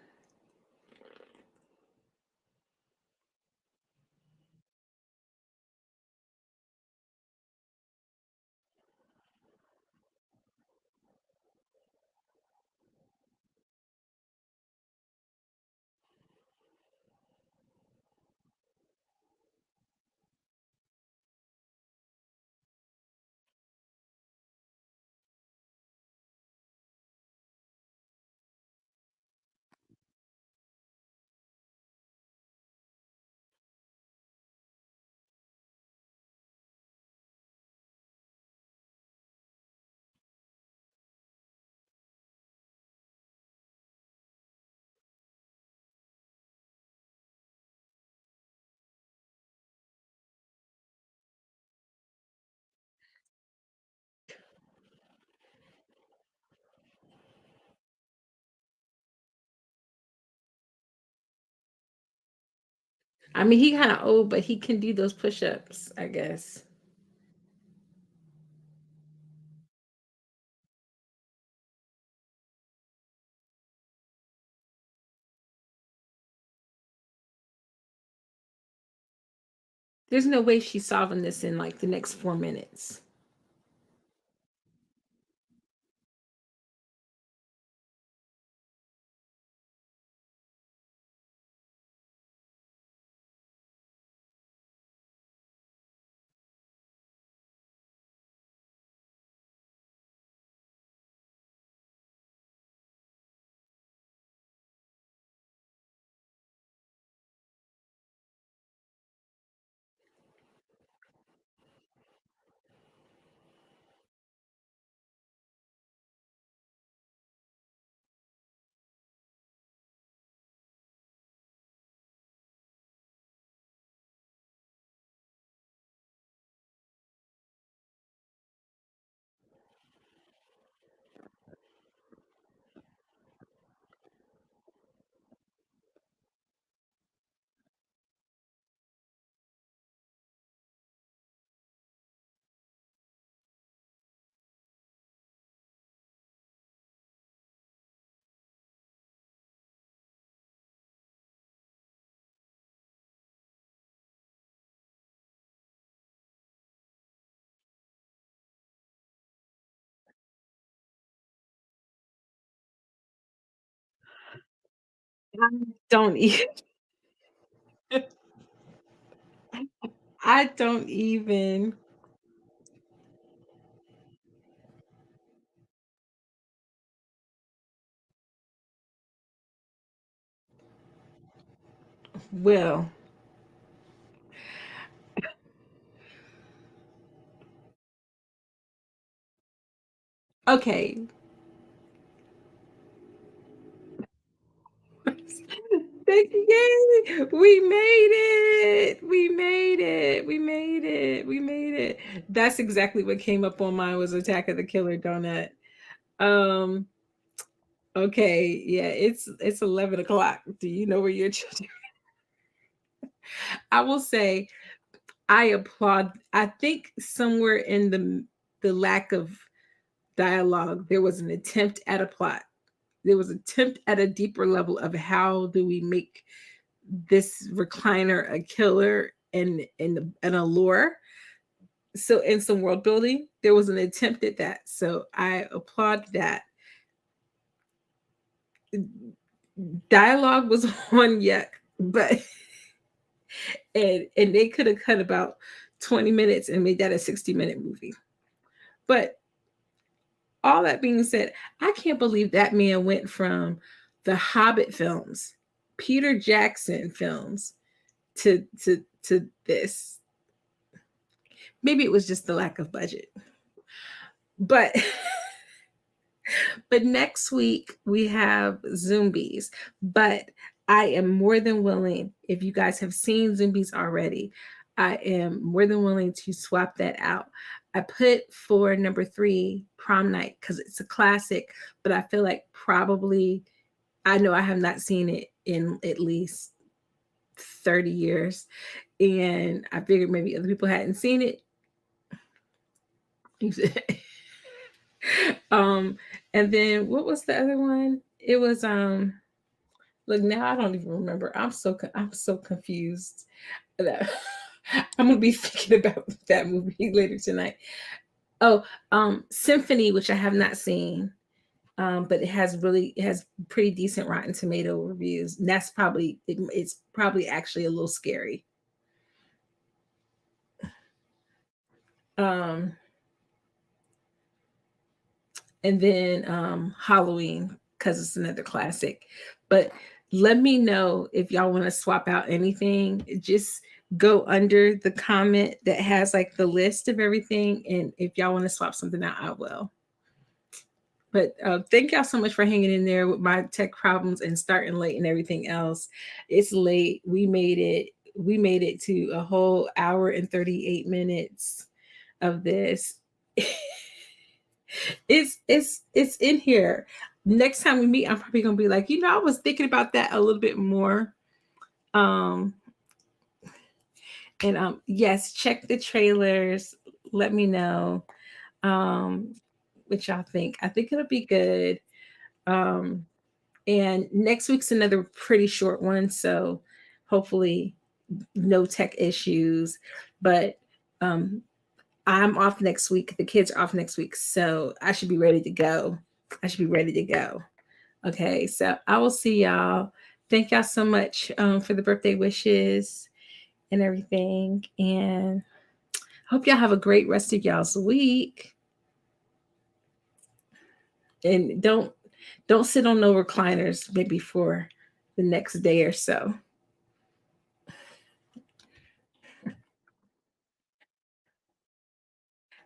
I mean, he kind of old, but he can do those push-ups, I guess. There's no way she's solving this in like the next 4 minutes. I don't even. I don't even. Well, okay. Thank you. Yay! We made it. We made it. We made it. We made it. That's exactly what came up on mine was Attack of the Killer Donut. Um, okay, yeah, it's 11 o'clock. Do you know where your children? I will say I applaud. I think somewhere in the lack of dialogue, there was an attempt at a plot. There was an attempt at a deeper level of how do we make this recliner a killer and a lore. So in some world building, there was an attempt at that. So I applaud that. Dialogue was on yuck, but And they could have cut about 20 minutes and made that a 60-minute movie. But all that being said, I can't believe that man went from the Hobbit films, Peter Jackson films, to this. Maybe it was just the lack of budget. But but next week we have Zombies. But I am more than willing, if you guys have seen Zombies already, I am more than willing to swap that out. I put for number 3 Prom Night because it's a classic, but I feel like probably I know I have not seen it in at least 30 years. And I figured maybe other people hadn't seen it. um, and then what was the other one? It was look, now I don't even remember. I'm so confused. I'm gonna be thinking about that movie later tonight. Oh, Symphony, which I have not seen. But it has pretty decent Rotten Tomato reviews. And that's probably it's probably actually a little scary. Um, and then Halloween because it's another classic. But let me know if y'all want to swap out anything. Just go under the comment that has like the list of everything, and if y'all want to swap something out, I will. But thank y'all so much for hanging in there with my tech problems and starting late and everything else. It's late. We made it. We made it to a whole hour and 38 minutes of this. It's in here. Next time we meet, I'm probably gonna be like, I was thinking about that a little bit more. Um and yes, check the trailers. Let me know um what y'all think. I think it'll be good. Um and next week's another pretty short one, so hopefully no tech issues. But um I'm off next week. The kids are off next week, so I should be ready to go. I should be ready to go. Okay, so I will see y'all. Thank y'all so much for the birthday wishes and everything. And hope y'all have a great rest of y'all's week. And don't sit on no recliners maybe for the next day or so.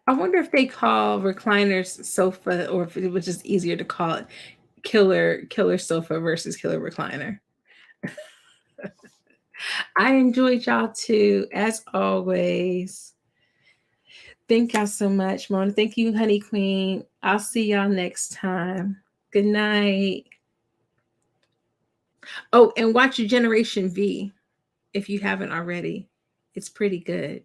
I wonder if they call recliners sofa or if it was just easier to call it killer sofa versus killer recliner. I enjoyed y'all too, as always. Thank y'all so much, Mona. Thank you, Honey Queen. I'll see y'all next time. Good night. Oh, and watch your Generation V if you haven't already. It's pretty good.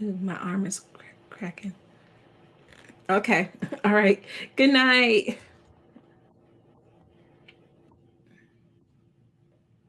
Ooh, my arm is cracking. Okay. All right. Good night.